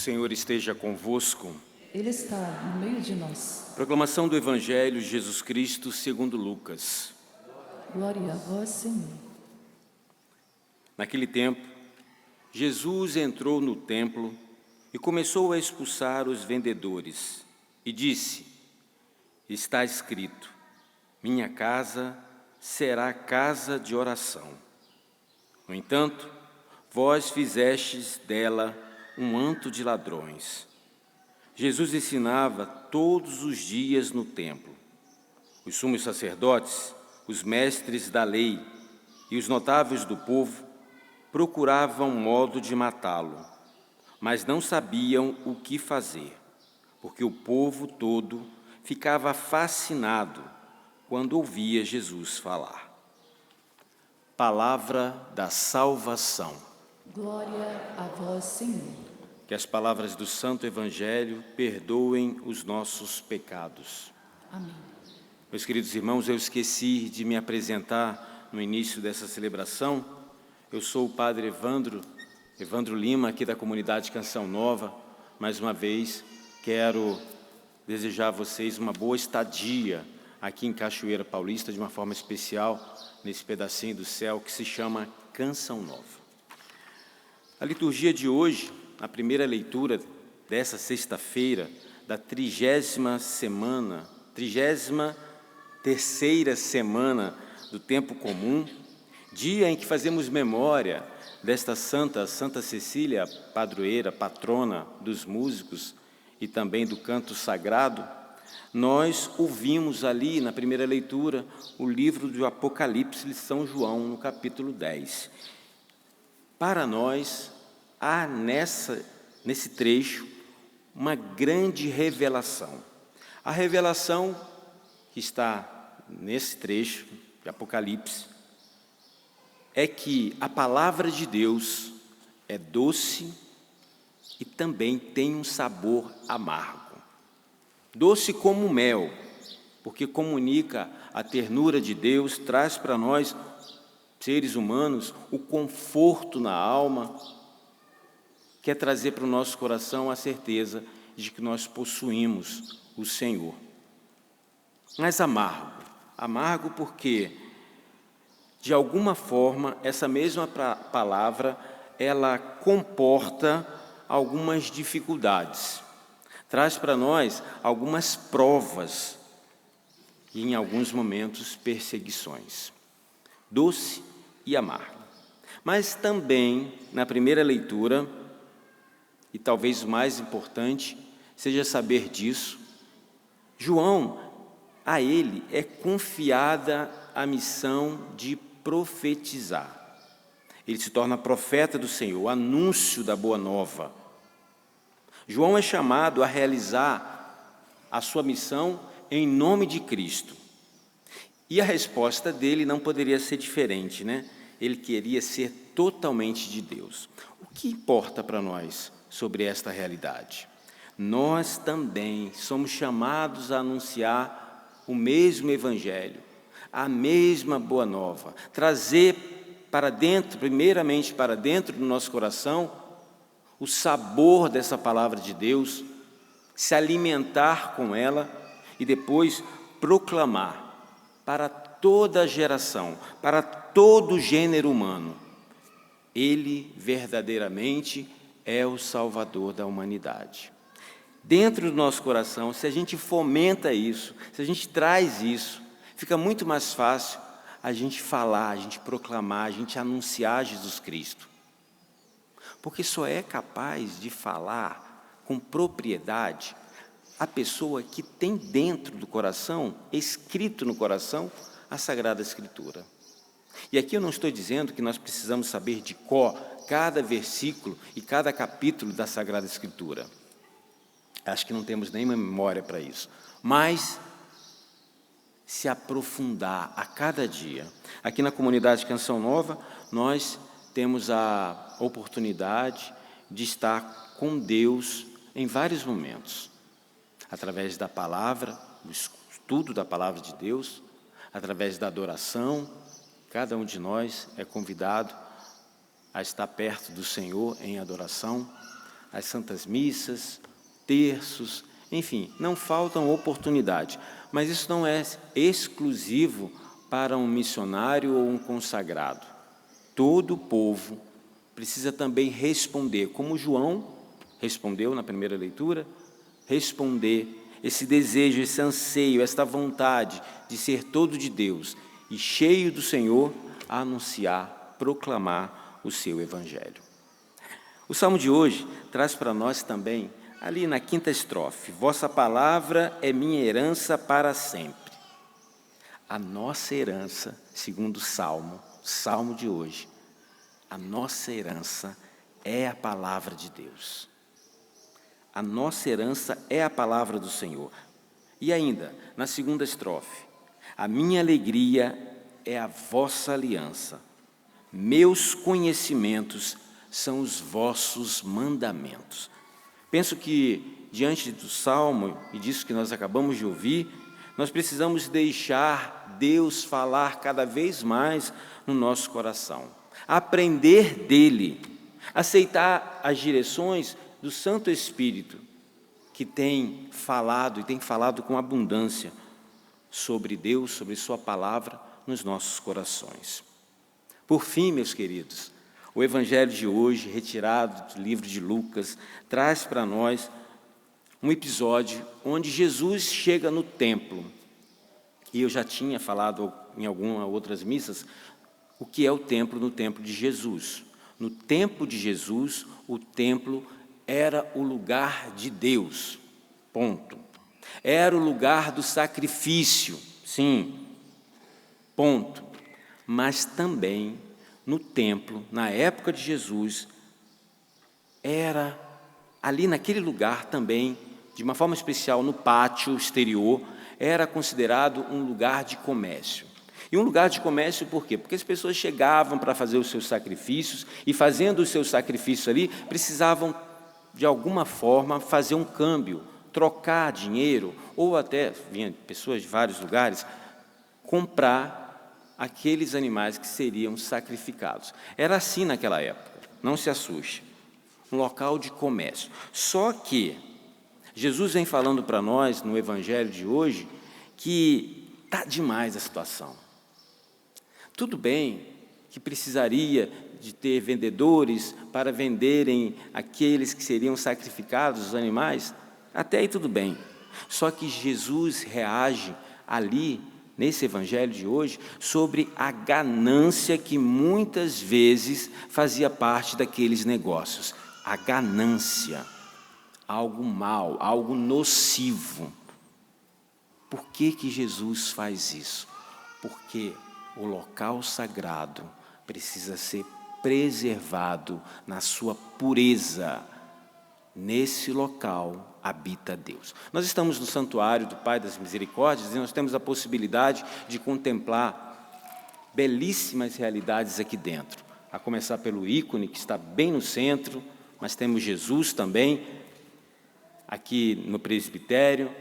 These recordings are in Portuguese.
Senhor esteja convosco. Ele está no meio de nós. Proclamação do Evangelho de Jesus Cristo segundo Lucas. Glória a vós, Senhor. Naquele tempo, Jesus entrou no templo e começou a expulsar os vendedores e disse: está escrito, minha casa será casa de oração. No entanto, vós fizestes dela um antro de ladrões. Jesus ensinava todos os dias no templo. Os sumos sacerdotes, os mestres da lei e os notáveis do povo procuravam modo de matá-lo, mas não sabiam o que fazer, porque o povo todo ficava fascinado quando ouvia Jesus falar. Palavra da salvação. Glória a vós, Senhor. Que as palavras do Santo Evangelho perdoem os nossos pecados. Amém. Meus queridos irmãos, eu esqueci de me apresentar no início dessa celebração. Eu sou o Padre Evandro Lima, aqui da comunidade Canção Nova. Mais uma vez, quero desejar a vocês uma boa estadia aqui em Cachoeira Paulista, de uma forma especial, nesse pedacinho do céu que se chama Canção Nova. A liturgia de hoje, a primeira leitura dessa sexta-feira, da 33ª semana do tempo comum, dia em que fazemos memória desta Santa Cecília, padroeira, patrona dos músicos e também do canto sagrado, nós ouvimos ali na primeira leitura o livro do Apocalipse de São João, no capítulo 10. Para nós, há nesse trecho uma grande revelação. A revelação que está nesse trecho de Apocalipse é que a palavra de Deus é doce e também tem um sabor amargo. Doce como mel, porque comunica a ternura de Deus, traz para nós, seres humanos, o conforto na alma, quer trazer para o nosso coração a certeza de que nós possuímos o Senhor. Mas amargo porque, de alguma forma, essa mesma palavra, ela comporta algumas dificuldades, traz para nós algumas provas e, em alguns momentos, perseguições. Doce e amargo. Mas também, na primeira leitura, e talvez o mais importante seja saber disso, João, a ele é confiada a missão de profetizar. Ele se torna profeta do Senhor, o anúncio da boa nova. João é chamado a realizar a sua missão em nome de Cristo. E a resposta dele não poderia ser diferente, né? Ele queria ser totalmente de Deus. O que importa para nós sobre esta realidade? Nós também somos chamados a anunciar o mesmo Evangelho, a mesma boa nova, trazer para dentro, primeiramente para dentro do nosso coração, o sabor dessa palavra de Deus, se alimentar com ela e depois proclamar para toda a geração, para todo o gênero humano. Ele verdadeiramente é o Salvador da humanidade. Dentro do nosso coração, se a gente fomenta isso, se a gente traz isso, fica muito mais fácil a gente falar, a gente proclamar, a gente anunciar Jesus Cristo. Porque só é capaz de falar com propriedade a pessoa que tem dentro do coração, escrito no coração, a Sagrada Escritura. E aqui eu não estou dizendo que nós precisamos saber de cor cada versículo e cada capítulo da Sagrada Escritura. Acho que não temos nenhuma memória para isso. Mas se aprofundar a cada dia. Aqui na comunidade Canção Nova, nós temos a oportunidade de estar com Deus em vários momentos, através da palavra, do estudo da palavra de Deus, através da adoração. Cada um de nós é convidado a estar perto do Senhor em adoração, as santas missas, terços, enfim, não faltam oportunidades. Mas isso não é exclusivo para um missionário ou um consagrado. Todo o povo precisa também responder, como João respondeu na primeira leitura, responder esse desejo, esse anseio, esta vontade de ser todo de Deus e cheio do Senhor, a anunciar, proclamar o seu Evangelho. O Salmo de hoje traz para nós também, ali na 5ª estrofe, vossa palavra é minha herança para sempre. A nossa herança, segundo o Salmo de hoje, a nossa herança é a palavra de Deus. A nossa herança é a palavra do Senhor. E ainda, na 2ª estrofe, a minha alegria é a vossa aliança. Meus conhecimentos são os vossos mandamentos. Penso que, diante do Salmo e disso que nós acabamos de ouvir, nós precisamos deixar Deus falar cada vez mais no nosso coração. Aprender dele, aceitar as direções do Santo Espírito, que tem falado e tem falado com abundância sobre Deus, sobre sua palavra nos nossos corações. Por fim, meus queridos, o Evangelho de hoje, retirado do livro de Lucas, traz para nós um episódio onde Jesus chega no templo. E eu já tinha falado em algumas outras missas o que é o templo no templo de Jesus. No templo de Jesus, o templo era o lugar de Deus, ponto. Era o lugar do sacrifício, sim, ponto. Mas também no templo, na época de Jesus, era ali naquele lugar também, de uma forma especial no pátio exterior, era considerado um lugar de comércio. E um lugar de comércio por quê? Porque as pessoas chegavam para fazer os seus sacrifícios e, fazendo os seus sacrifícios ali, precisavam, de alguma forma, fazer um câmbio, trocar dinheiro, ou até, vinham pessoas de vários lugares, comprar aqueles animais que seriam sacrificados. Era assim naquela época, não se assuste. Um local de comércio. Só que Jesus vem falando para nós, no Evangelho de hoje, que está demais a situação. Tudo bem que precisaria de ter vendedores para venderem aqueles que seriam sacrificados, os animais, até aí tudo bem. Só que Jesus reage ali, nesse Evangelho de hoje, sobre a ganância que muitas vezes fazia parte daqueles negócios. A ganância, algo mal, algo nocivo. Por que que Jesus faz isso? Porque o local sagrado precisa ser preservado na sua pureza. Nesse local habita Deus. Nós estamos no santuário do Pai das Misericórdias e nós temos a possibilidade de contemplar belíssimas realidades aqui dentro. A começar pelo ícone que está bem no centro, mas temos Jesus também, aqui no presbitério,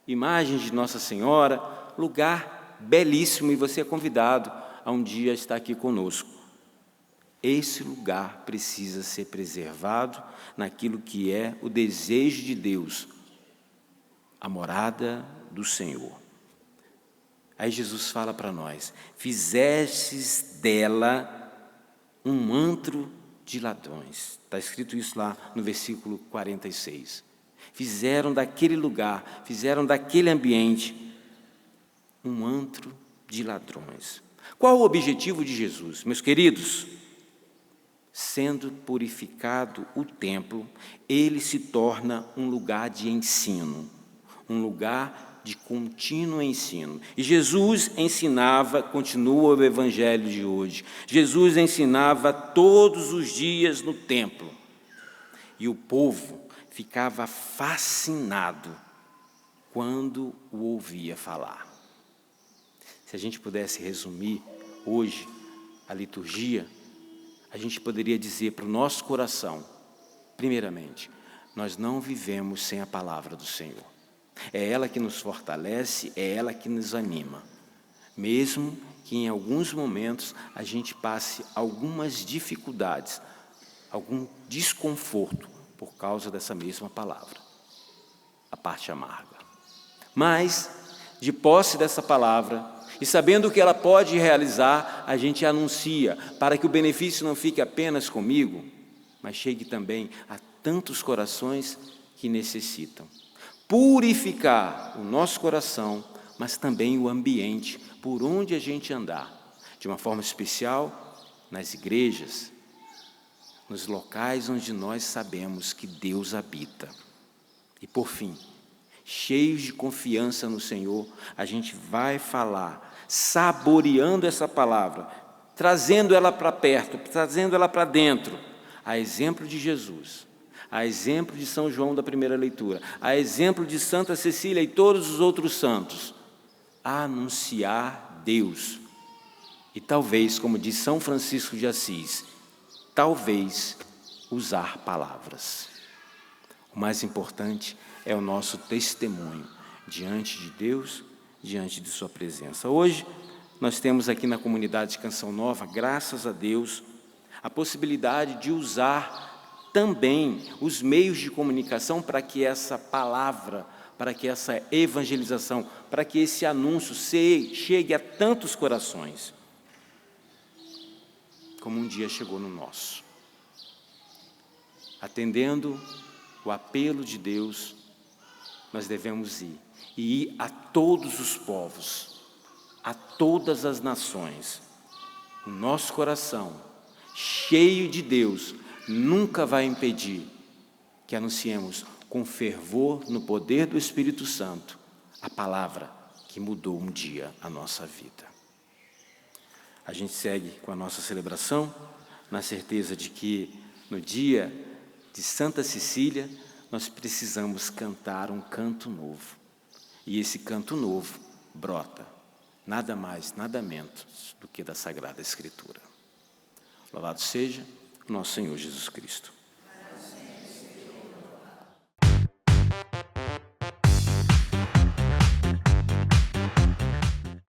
imagens de Nossa Senhora, lugar belíssimo, e você é convidado a um dia estar aqui conosco. Esse lugar precisa ser preservado naquilo que é o desejo de Deus, a morada do Senhor. Aí Jesus fala para nós: fizestes dela um antro de ladrões. Está escrito isso lá no versículo 46. Fizeram daquele lugar, fizeram daquele ambiente um antro de ladrões. Qual o objetivo de Jesus, meus queridos? Sendo purificado o templo, ele se torna um lugar de ensino, um lugar de contínuo ensino. E Jesus ensinava, continua o Evangelho de hoje, Jesus ensinava todos os dias no templo. E o povo ficava fascinado quando o ouvia falar. Se a gente pudesse resumir hoje a liturgia, a gente poderia dizer para o nosso coração, primeiramente, nós não vivemos sem a palavra do Senhor. É ela que nos fortalece, é ela que nos anima. Mesmo que em alguns momentos a gente passe algumas dificuldades, algum desconforto, por causa dessa mesma palavra, a parte amarga. Mas, de posse dessa palavra, e sabendo o que ela pode realizar, a gente anuncia, para que o benefício não fique apenas comigo, mas chegue também a tantos corações que necessitam. Purificar o nosso coração, mas também o ambiente por onde a gente andar, de uma forma especial nas igrejas, nos locais onde nós sabemos que Deus habita. E por fim, cheios de confiança no Senhor, a gente vai falar, saboreando essa palavra, trazendo ela para perto, trazendo ela para dentro, a exemplo de Jesus, a exemplo de São João da primeira leitura, a exemplo de Santa Cecília e todos os outros santos, a anunciar Deus. E talvez, como diz São Francisco de Assis, talvez usar palavras. O mais importante é o nosso testemunho diante de Deus, diante de sua presença. Hoje, nós temos aqui na comunidade de Canção Nova, graças a Deus, a possibilidade de usar também os meios de comunicação para que essa palavra, para que essa evangelização, para que esse anúncio chegue a tantos corações, como um dia chegou no nosso. Atendendo o apelo de Deus, nós devemos ir, e ir a todos os povos, a todas as nações. O nosso coração, cheio de Deus, nunca vai impedir que anunciemos com fervor, no poder do Espírito Santo, a palavra que mudou um dia a nossa vida. A gente segue com a nossa celebração, na certeza de que no dia de Santa Cecília, nós precisamos cantar um canto novo. E esse canto novo brota, nada mais, nada menos do que da Sagrada Escritura. Louvado seja o nosso Senhor Jesus Cristo.